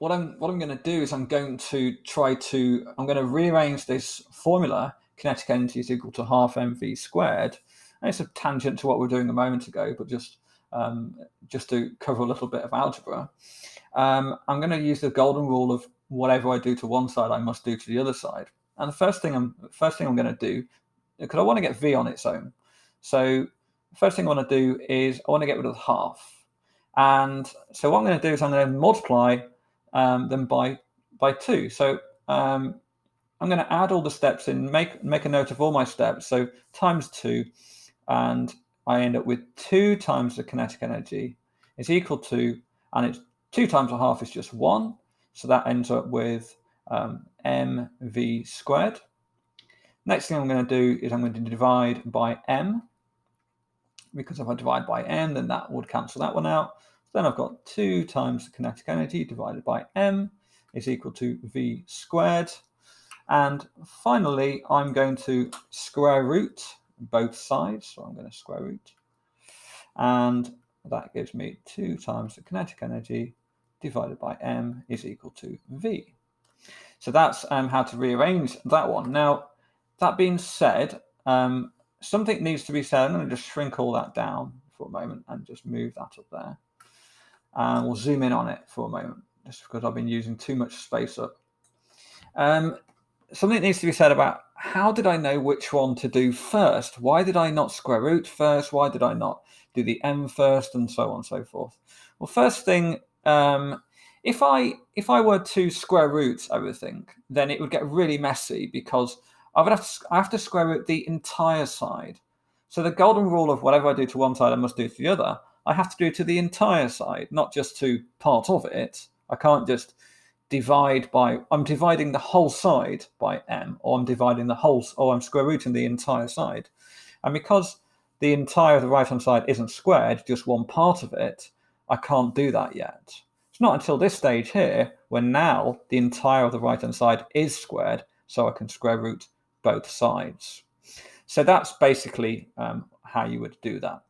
what I'm going to do is I'm going to rearrange this formula. Kinetic energy is equal to half mv squared. And it's a tangent to what we were doing a moment ago, but just to cover a little bit of algebra. I'm going to use the golden rule of whatever I do to one side, I must do to the other side. And the first thing I'm going to do, because I want to get v on its own. So the first thing I want to do is I want to get rid of the half. And so what I'm going to do is I'm going to multiply them by 2. So I'm going to add all the steps in, make a note of all my steps. So times 2, and I end up with 2 times the kinetic energy is equal to, and it's 2 times a half is just 1. So that ends up with mv squared. Next thing I'm going to do is I'm going to divide by m, because if I divide by m, then that would cancel that one out. Then I've got 2 times the kinetic energy divided by m is equal to v squared. And finally, I'm going to square root both sides. So I'm going to square root. And that gives me 2 times the kinetic energy divided by m is equal to v. So that's how to rearrange that one. Now, that being said, something needs to be said. I'm going to just shrink all that down for a moment and just move that up there. And we'll zoom in on it for a moment, just because I've been using too much space up. Something needs to be said about how did I know which one to do first? Why did I not square root first? Why did I not do the m first, and so on and so forth? Well, first thing, if I were to square root everything, then it would get really messy, because I have to square root the entire side. So the golden rule of whatever I do to one side, I must do to the other. I have to do to the entire side, not just to part of it. I can't just divide by, I'm dividing the whole side by m, or I'm square rooting the entire side. And because the entire of the right-hand side isn't squared, just one part of it, I can't do that yet. It's not until this stage here, when now the entire of the right-hand side is squared, so I can square root both sides. So that's basically how you would do that.